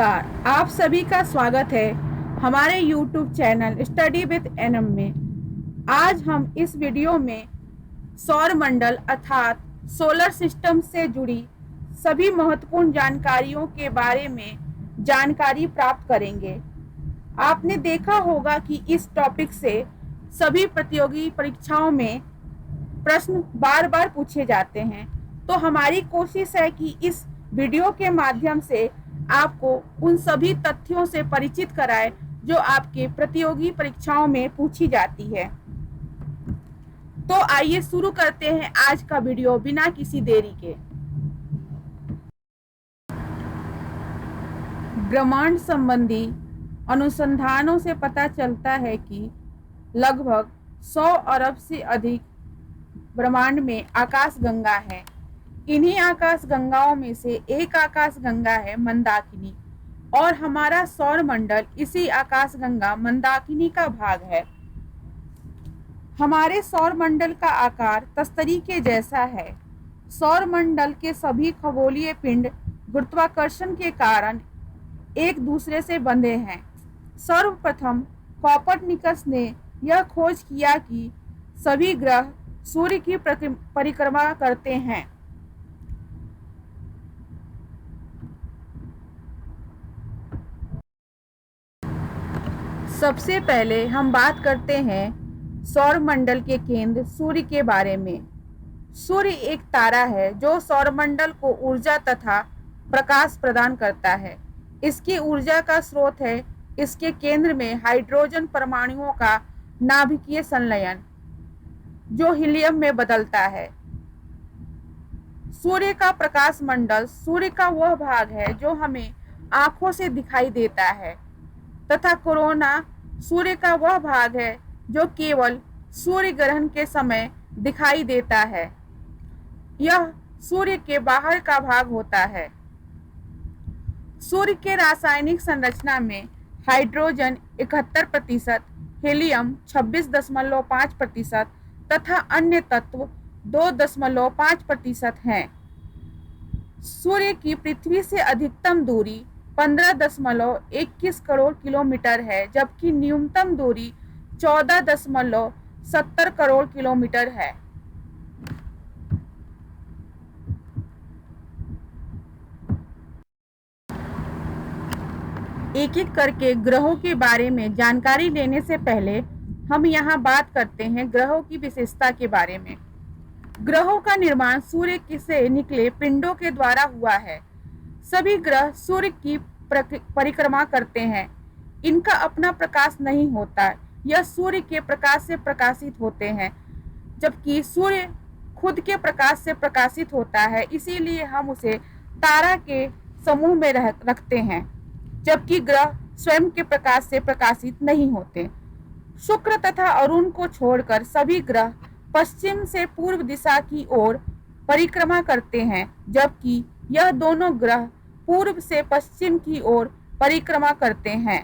नमस्कार, आप सभी का स्वागत है हमारे YouTube channel study with NM में। आज हम इस वीडियो में सौर मंडल अर्थात सोलर सिस्टम से जुड़ी सभी महत्वपूर्ण जानकारियों के बारे में जानकारी प्राप्त करेंगे। आपने देखा होगा कि इस टॉपिक से सभी प्रतियोगी परीक्षाओं में प्रश्न बार बार पूछे जाते हैं, तो हमारी कोशिश है कि इस वीडियो के माध्यम से आपको उन सभी तथ्यों से परिचित कराए जो आपके प्रतियोगी परीक्षाओं में पूछी जाती है। तो आइए शुरू करते हैं आज का वीडियो बिना किसी देरी के। ब्रह्मांड संबंधी अनुसंधानों से पता चलता है कि लगभग 100 अरब से अधिक ब्रह्मांड में आकाशगंगा है। इन्हीं आकाशगंगाओं में से एक आकाशगंगा है मंदाकिनी, और हमारा सौर मंडल इसी आकाशगंगा मंदाकिनी का भाग है। हमारे सौर मंडल का आकार तस्तरी के जैसा है। सौर मंडल के सभी खगोलीय पिंड गुरुत्वाकर्षण के कारण एक दूसरे से बंधे हैं। सर्वप्रथम कोपरनिकस ने यह खोज किया कि सभी ग्रह सूर्य की परिक्रमा करते हैं। सबसे पहले हम बात करते हैं सौर मंडल के केंद्र सूर्य के बारे में। सूर्य एक तारा है जो सौर मंडल को ऊर्जा तथा प्रकाश प्रदान करता है। इसकी ऊर्जा का स्रोत है इसके केंद्र में हाइड्रोजन परमाणुओं का नाभिकीय संलयन, जो हीलियम में बदलता है। सूर्य का प्रकाश मंडल सूर्य का वह भाग है जो हमें आंखों से दिखाई देता है, तथा कोरोना सूर्य का वह भाग है जो केवल सूर्य ग्रहण के समय दिखाई देता है। यह सूर्य के बाहर का भाग होता है। सूर्य के रासायनिक संरचना में हाइड्रोजन 71%, हीलियम 26.5% तथा अन्य तत्व 2.5% हैं। सूर्य की पृथ्वी से अधिकतम दूरी 15.21 करोड़ किलोमीटर है, जबकि न्यूनतम दूरी 14.70 करोड़ किलोमीटर है। एक एक करके ग्रहों के बारे में जानकारी लेने से पहले हम यहाँ बात करते हैं ग्रहों की विशेषता के बारे में। ग्रहों का निर्माण सूर्य से निकले पिंडों के द्वारा हुआ है। सभी ग्रह सूर्य की परिक्रमा करते हैं। इनका अपना प्रकाश नहीं होता, यह सूर्य के प्रकाश से प्रकाशित होते हैं, जबकि सूर्य खुद के प्रकाश से प्रकाशित होता है। इसीलिए हम उसे तारा के समूह में रखते हैं, जबकि ग्रह स्वयं के प्रकाश से प्रकाशित नहीं होते। शुक्र तथा अरुण को छोड़कर सभी ग्रह पश्चिम से पूर्व दिशा की ओर परिक्रमा करते हैं, जबकि यह दोनों ग्रह पूर्व से पश्चिम की ओर परिक्रमा करते हैं।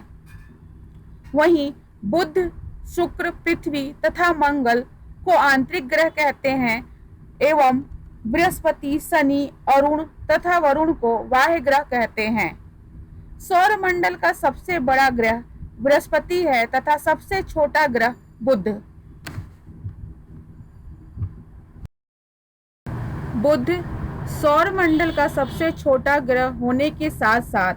वहीं बुध, शुक्र, पृथ्वी तथा मंगल को आंतरिक ग्रह कहते हैं, एवं बृहस्पति, शनि, अरुण तथा वरुण को बाह्य ग्रह कहते हैं। सौर मंडल का सबसे बड़ा ग्रह बृहस्पति है तथा सबसे छोटा ग्रह बुध। बुध सौर मंडल का सबसे छोटा ग्रह होने के साथ साथ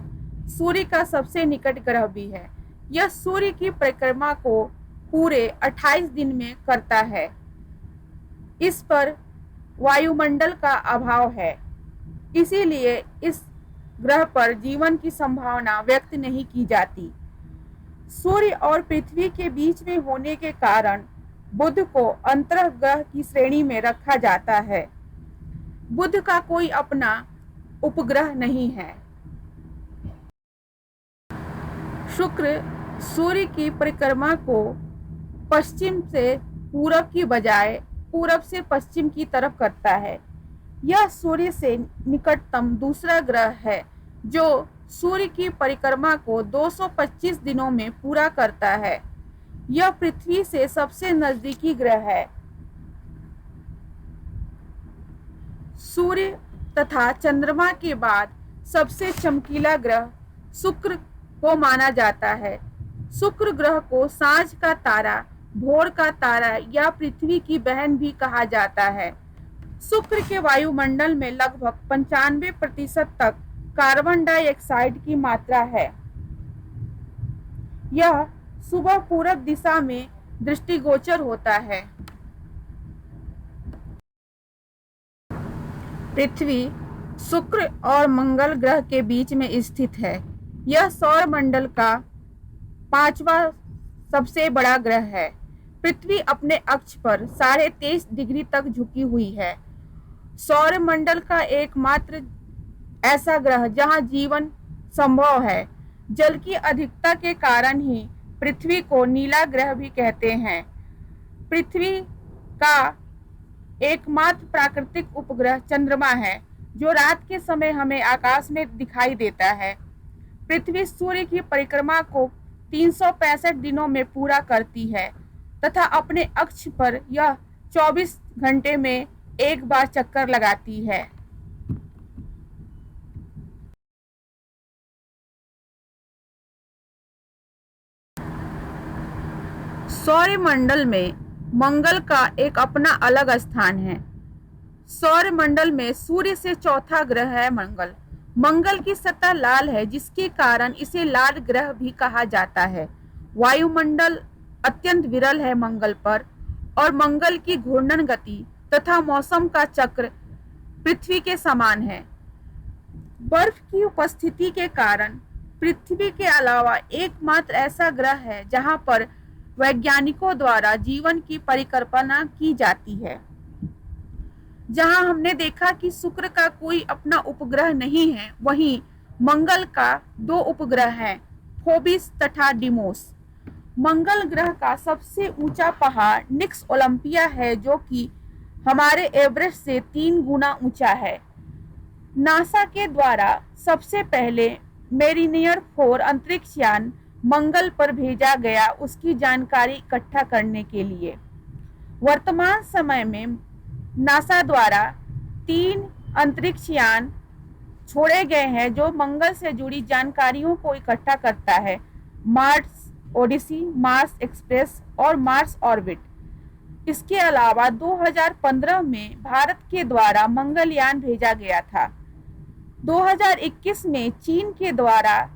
सूर्य का सबसे निकट ग्रह भी है। यह सूर्य की परिक्रमा को पूरे 28 दिन में करता है। इस पर वायुमंडल का अभाव है, इसीलिए इस ग्रह पर जीवन की संभावना व्यक्त नहीं की जाती। सूर्य और पृथ्वी के बीच में होने के कारण बुध को अंतरिक्ष ग्रह की श्रेणी में रखा जाता है। बुध का कोई अपना उपग्रह नहीं है। शुक्र सूर्य की परिक्रमा को पश्चिम से पूरब की बजाय पूरब से पश्चिम की तरफ करता है। यह सूर्य से निकटतम दूसरा ग्रह है जो सूर्य की परिक्रमा को 225 दिनों में पूरा करता है। यह पृथ्वी से सबसे नजदीकी ग्रह है। सूर्य तथा चंद्रमा के बाद सबसे चमकीला ग्रह शुक्र को माना जाता है। शुक्र ग्रह को सांझ का तारा, भोर का तारा या पृथ्वी की बहन भी कहा जाता है। शुक्र के वायुमंडल में लगभग 95% तक कार्बन डाइऑक्साइड की मात्रा है। यह सुबह पूरब दिशा में दृष्टिगोचर होता है। पृथ्वी शुक्र और मंगल ग्रह के बीच में स्थित है। यह सौर मंडल का 5वां सबसे बड़ा ग्रह है। पृथ्वी अपने अक्ष पर 23.5 डिग्री तक झुकी हुई है। सौर मंडल का एकमात्र ऐसा ग्रह जहां जीवन संभव है। जल की अधिकता के कारण ही पृथ्वी को नीला ग्रह भी कहते हैं। पृथ्वी का एकमात्र प्राकृतिक उपग्रह चंद्रमा है, जो रात के समय हमें आकाश में दिखाई देता है। पृथ्वी सूर्य की परिक्रमा को 365 दिनों में पूरा करती है तथा अपने अक्ष पर यह 24 घंटे में एक बार चक्कर लगाती है। सौर मंडल में मंगल का एक अपना अलग स्थान है। सौर मंडल में सूर्य से चौथा ग्रह है मंगल। मंगल की सतह लाल है, जिसके कारण इसे लाल ग्रह भी कहा जाता है। वायुमंडल अत्यंत विरल है मंगल पर, और मंगल की घूर्णन गति तथा मौसम का चक्र पृथ्वी के समान है। बर्फ की उपस्थिति के कारण पृथ्वी के अलावा एकमात्र ऐसा ग्रह है जहां पर वैज्ञानिकों द्वारा जीवन की परिकल्पना की जाती है। जहां हमने देखा कि शुक्र का कोई अपना उपग्रह नहीं है, वहीं मंगल का 2 उपग्रह हैं, फोबिस तथा डिमोस। मंगल ग्रह का सबसे ऊंचा पहाड़ निक्स ओलंपिया है, जो कि हमारे एवरेस्ट से 3 गुना ऊंचा है। नासा के द्वारा सबसे पहले मेरिनियर 4 अंतरिक्ष यान मंगल पर भेजा गया, उसकी जानकारी इकट्ठा करने के लिए। वर्तमान समय में नासा द्वारा 3 अंतरिक्ष यान छोड़े गए हैं, जो मंगल से जुड़ी जानकारियों को इकट्ठा करता है। मार्स ओडिसी, मार्स एक्सप्रेस और मार्स ऑर्बिट। इसके अलावा 2015 में भारत के द्वारा मंगलयान भेजा गया था। 2021 में चीन के द्वारा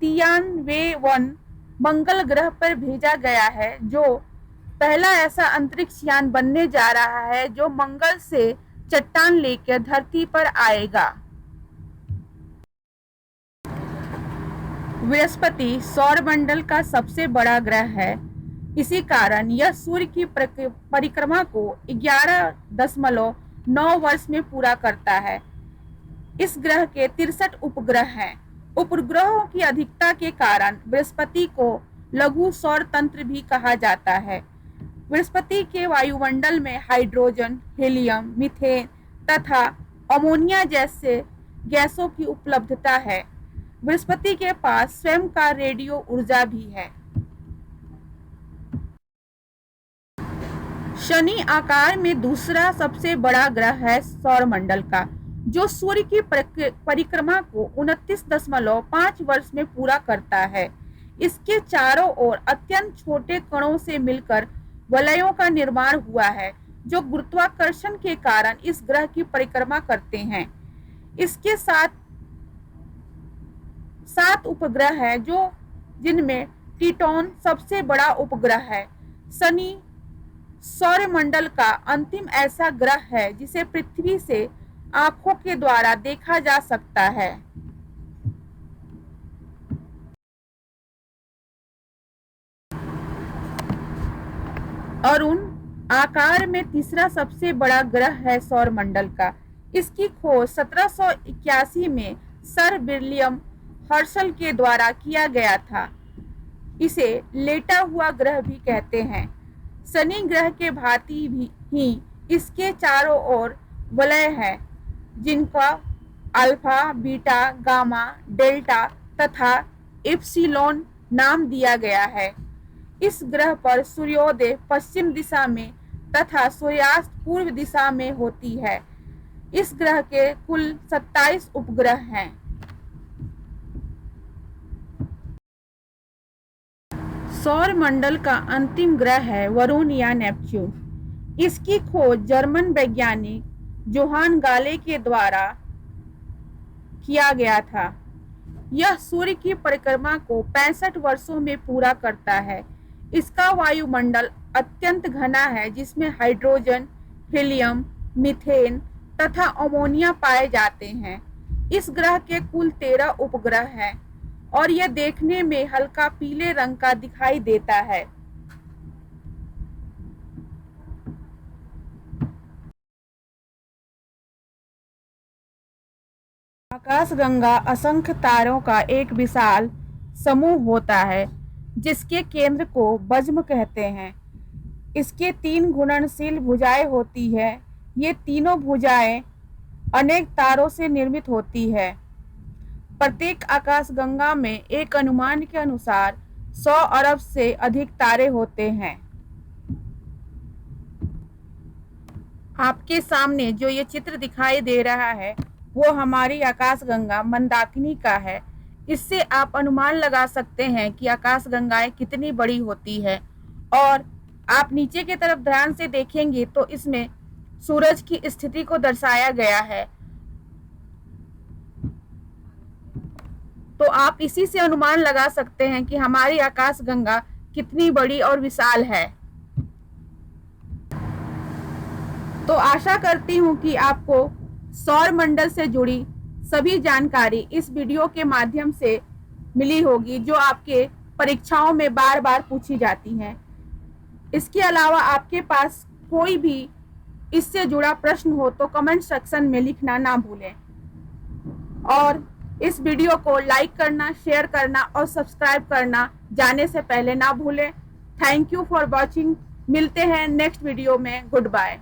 तियानवे-1 मंगल ग्रह पर भेजा गया है, जो पहला ऐसा अंतरिक्ष यान बनने जा रहा है जो मंगल से चट्टान लेकर धरती पर आएगा। बृहस्पति सौरमंडल का सबसे बड़ा ग्रह है। इसी कारण यह सूर्य की परिक्रमा को 11.9 वर्ष में पूरा करता है। इस ग्रह के 63 उपग्रह हैं। उपग्रहों की अधिकता के कारण बृहस्पति को लघु सौर तंत्र भी कहा जाता है। बृहस्पति के वायुमंडल में हाइड्रोजन, हीलियम, मीथेन तथा अमोनिया जैसे गैसों की उपलब्धता है। बृहस्पति के पास स्वयं का रेडियो ऊर्जा भी है। शनि आकार में दूसरा सबसे बड़ा ग्रह है सौरमंडल का, जो सूर्य की परिक्रमा को 29.5 वर्ष में पूरा करता है। इसके चारों ओर अत्यंत छोटे कणों से मिलकर वलयों का निर्माण हुआ है, जो गुरुत्वाकर्षण के कारण इस ग्रह की परिक्रमा करते हैं। इसके 7 उपग्रह हैं, जिनमें टिटॉन सबसे बड़ा उपग्रह है। शनि सौरमंडल का अंतिम ऐसा ग्रह है जिसे पृथ्वी से आंखों के द्वारा देखा जा सकता है। अरुण आकार में तीसरा सबसे बड़ा ग्रह है सौरमंडल का। इसकी खोज 1781 में सर विलियम हर्शल के द्वारा किया गया था। इसे लेटा हुआ ग्रह भी कहते हैं। शनि ग्रह के भांति ही इसके चारों ओर वलय हैं, जिनका अल्फा, बीटा, गामा, डेल्टा तथा एप्सिलॉन नाम दिया गया है। इस ग्रह पर सूर्योदय पश्चिम दिशा में तथा सूर्यास्त पूर्व दिशा में होती है। इस ग्रह के कुल 27 उपग्रह हैं। सौर मंडल का अंतिम ग्रह है वरुण या नेपच्यून। इसकी खोज जर्मन वैज्ञानिक जोहान गाले के द्वारा किया गया था। यह सूर्य की परिक्रमा को 65 वर्षों में पूरा करता है। इसका वायुमंडल अत्यंत घना है, जिसमें हाइड्रोजन, हीलियम, मीथेन तथा अमोनिया पाए जाते हैं। इस ग्रह के कुल 13 उपग्रह हैं और यह देखने में हल्का पीले रंग का दिखाई देता है। आकाशगंगा असंख्य तारों का एक विशाल समूह होता है, जिसके केंद्र को बज्म कहते हैं। इसके 3 घूर्णनशील भुजाएं होती है। ये तीनों भुजाएं अनेक तारों से निर्मित होती है। प्रत्येक आकाशगंगा में एक अनुमान के अनुसार 100 अरब से अधिक तारे होते हैं। आपके सामने जो ये चित्र दिखाई दे रहा है वो हमारी आकाशगंगा मंदाकिनी का है। इससे आप अनुमान लगा सकते हैं कि आकाशगंगाएं कितनी बड़ी होती है। और आप नीचे की तरफ ध्यान से देखेंगे तो इसमें सूरज की स्थिति को दर्शाया गया है। तो आप इसी से अनुमान लगा सकते हैं कि हमारी आकाशगंगा कितनी बड़ी और विशाल है। तो आशा करती हूँ कि आपको सौर मंडल से जुड़ी सभी जानकारी इस वीडियो के माध्यम से मिली होगी, जो आपके परीक्षाओं में बार बार पूछी जाती हैं। इसके अलावा आपके पास कोई भी इससे जुड़ा प्रश्न हो तो कमेंट सेक्शन में लिखना ना भूलें। और इस वीडियो को लाइक करना, शेयर करना और सब्सक्राइब करना जाने से पहले ना भूलें। Thank you for watching. मिलते हैं नेक्स्ट वीडियो में। Good bye.